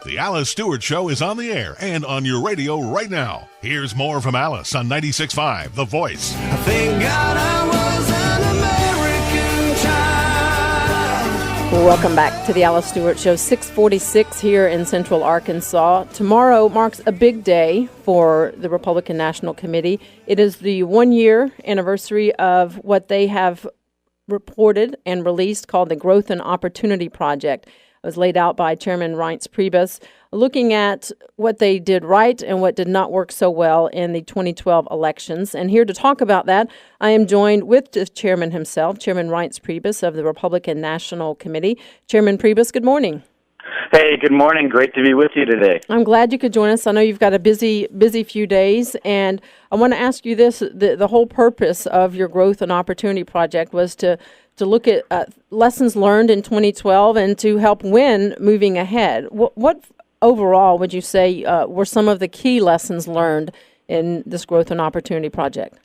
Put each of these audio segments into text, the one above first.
The Alice Stewart Show is on the air and on your radio right now. Here's more from Alice on 96.5, The Voice. Thank God I was an American child. Welcome back to the Alice Stewart Show, 646 here in Central Arkansas. Tomorrow marks a big day for the Republican National Committee. It is the one-year anniversary of what they have reported and released called the Growth and Opportunity Project. It was laid out by Chairman Reince Priebus, looking at what they did right and what did not work so well in the 2012 elections. And here to talk about that, I am joined with the chairman himself, Chairman Reince Priebus of the Republican National Committee. Chairman Priebus, good morning. Hey, good morning. Great to be with you today. I'm glad you could join us. I know you've got a busy few days, and I want to ask you this. The whole purpose of your Growth and Opportunity Project was to look at lessons learned in 2012 and to help win moving ahead. What overall would you say were some of the key lessons learned in this Growth and Opportunity Project?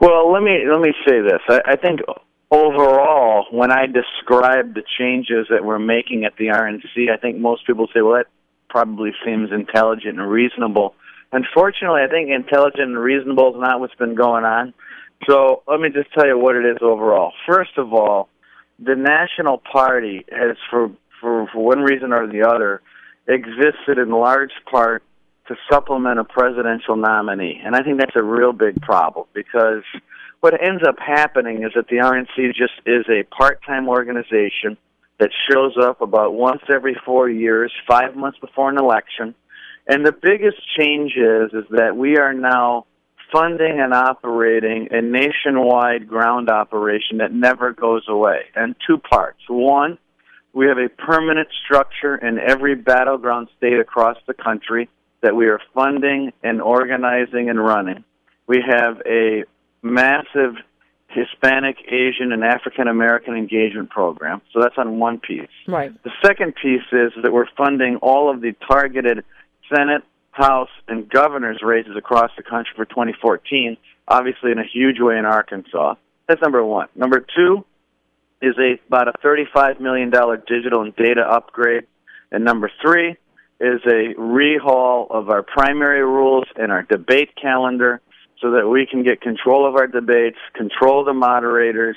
Well, let me say this. I think overall, when I describe the changes that we're making at the RNC, I think most people say, well, that probably seems intelligent and reasonable. Unfortunately, I think intelligent and reasonable is not what's been going on. So let me just tell you what it is overall. First of all, the National Party has, for one reason or the other, existed in large part to supplement a presidential nominee. And I think that's a real big problem, because what ends up happening is that the RNC just is a part-time organization that shows up about once every 4 years, 5 months before an election. And the biggest change is that we are now funding and operating a nationwide ground operation that never goes away. And two parts. One, we have a permanent structure in every battleground state across the country that we are funding and organizing and running. We have a massive Hispanic, Asian, and African American engagement program. So that's on one piece. Right. The second piece is that we're funding all of the targeted Senate, House, and governor's races across the country for 2014, obviously in a huge way in Arkansas. That's number one. Number two is about a $35 million digital and data upgrade. And number three is a rehaul of our primary rules and our debate calendar so that we can get control of our debates, control the moderators,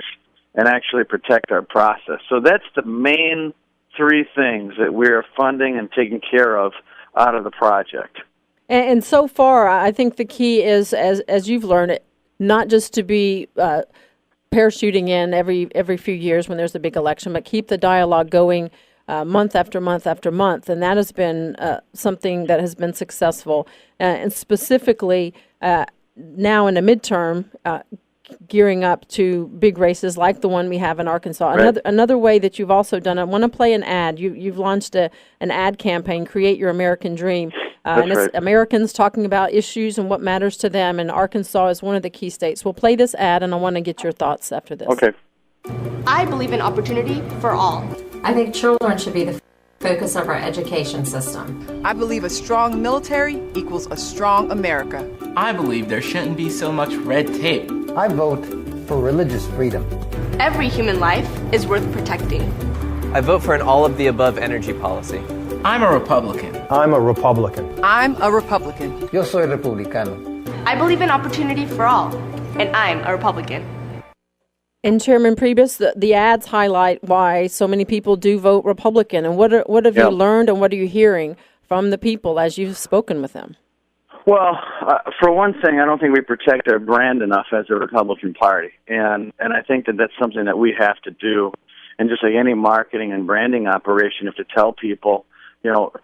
and actually protect our process. So that's the main three things that we're funding and taking care of out of the project. And so far, I think the key is, as you've learned, not just to be parachuting in every few years when there's a big election, but keep the dialogue going month after month after month. And that has been something that has been successful. And specifically, now in a midterm, gearing up to big races like the one we have in Arkansas. Right. Another way that you've also done, I want to play an ad. You've launched an ad campaign, Create Your American Dream. And it's Americans talking about issues and what matters to them, and Arkansas is one of the key states. We'll play this ad, and I want to get your thoughts after this. Okay. I believe in opportunity for all. I think children should be the focus of our education system. I believe a strong military equals a strong America. I believe there shouldn't be so much red tape. I vote for religious freedom. Every human life is worth protecting. I vote for an all-of-the-above energy policy. I'm a Republican. I'm a Republican. I'm a Republican. Yo soy republicano. I believe in opportunity for all, and I'm a Republican. And Chairman Priebus, the ads highlight why so many people do vote Republican. And what have you learned and what are you hearing from the people as you've spoken with them? Well, for one thing, I don't think we protect our brand enough as a Republican Party. And I think that that's something that we have to do. And just like any marketing and branding operation, you have to tell people,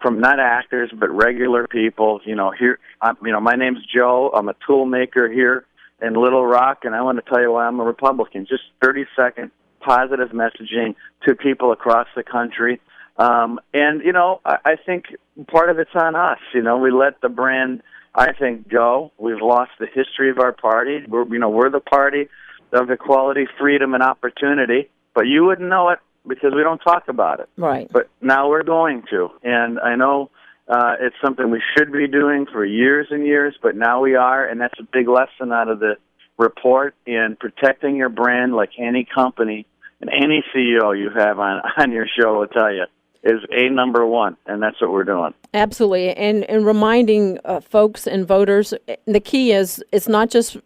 from not actors, but regular people, here, my name's Joe. I'm a tool maker here in Little Rock, and I want to tell you why I'm a Republican. Just 30-second positive messaging to people across the country. I think part of it's on us. We let the brand, I think, go. We've lost the history of our party. We're the party of equality, freedom, and opportunity, but you wouldn't know it because we don't talk about it. Right. But now we're going to, and I know it's something we should be doing for years and years, but now we are, and that's a big lesson out of the report in protecting your brand like any company and any CEO you have on your show will tell you. is number one, and that's what we're doing. Absolutely. And reminding folks and voters, the key is it's not just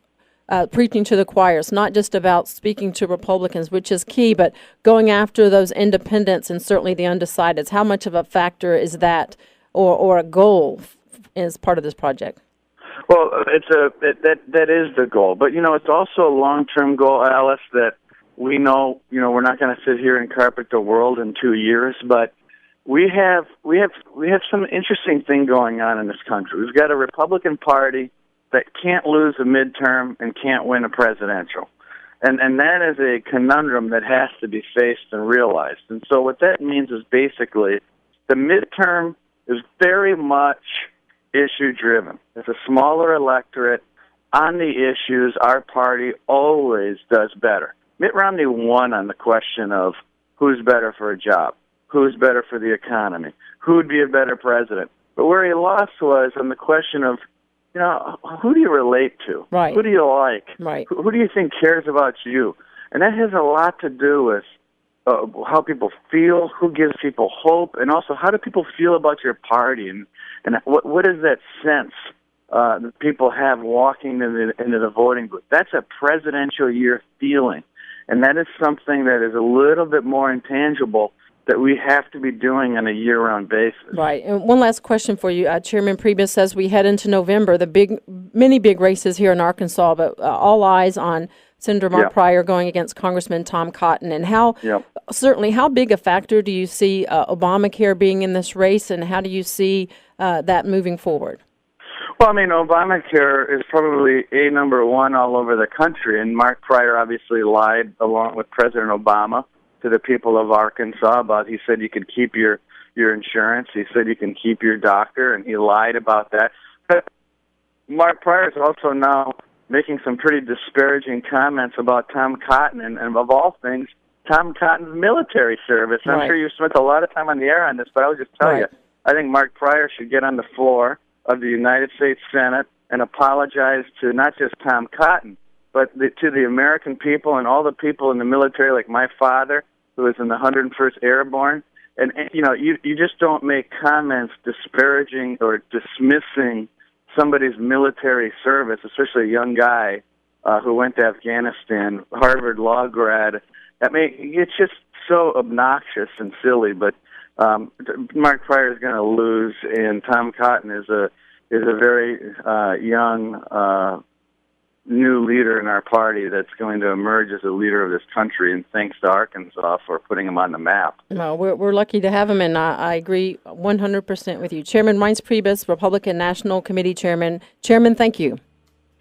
preaching to the choir. It's not just about speaking to Republicans, which is key, but going after those independents and certainly the undecideds. How much of a factor is that or a goal as part of this project? Well, that is the goal. But, it's also a long-term goal, Alice, that we know, we're not going to sit here and carpet the world in 2 years, but we have some interesting thing going on in this country. We've got a Republican Party that can't lose a midterm and can't win a presidential. And that is a conundrum that has to be faced and realized. And so what that means is basically the midterm is very much issue-driven. It's a smaller electorate. On the issues, our party always does better. Mitt Romney won on the question of who's better for a job, who's better for the economy, who would be a better president. But where he lost was on the question of, who do you relate to? Right. Who do you like? Right. Who do you think cares about you? And that has a lot to do with how people feel, who gives people hope, and also how do people feel about your party, and what is that sense that people have walking into the voting booth? That's a presidential year feeling, and that is something that is a little bit more intangible that we have to be doing on a year-round basis. Right. And one last question for you. Chairman Priebus says we head into November, many big races here in Arkansas, but all eyes on Senator Mark Pryor going against Congressman Tom Cotton. And certainly, how big a factor do you see Obamacare being in this race, and how do you see that moving forward? Well, Obamacare is probably number one all over the country, and Mark Pryor obviously lied along with President Obama to the people of Arkansas he said you could keep your insurance, he said you can keep your doctor, and he lied about that. But Mark Pryor is also now making some pretty disparaging comments about Tom Cotton, and of all things, Tom Cotton's military service. Right. I'm sure you spent a lot of time on the air on this, but I'll just tell you, I think Mark Pryor should get on the floor of the United States Senate and apologize to not just Tom Cotton, but to the American people and all the people in the military, like my father, who was in the 101st Airborne. And you just don't make comments disparaging or dismissing somebody's military service, especially a young guy who went to Afghanistan, Harvard law grad. It's just so obnoxious and silly. But Mark Pryor is going to lose, and Tom Cotton is a very young new leader in our party that's going to emerge as a leader of this country, and thanks to Arkansas for putting him on the map. Well, we're lucky to have him, and I agree 100% with you. Chairman Reince Priebus, Republican National Committee Chairman. Chairman, thank you.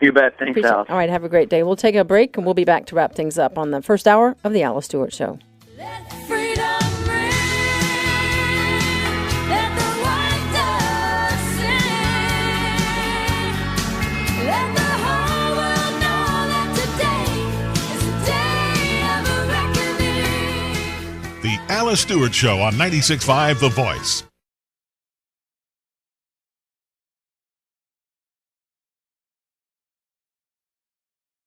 You bet. Thanks, Alice. All right, have a great day. We'll take a break, and we'll be back to wrap things up on the first hour of the Alice Stewart Show. The Alice Stewart Show on 96.5 The Voice.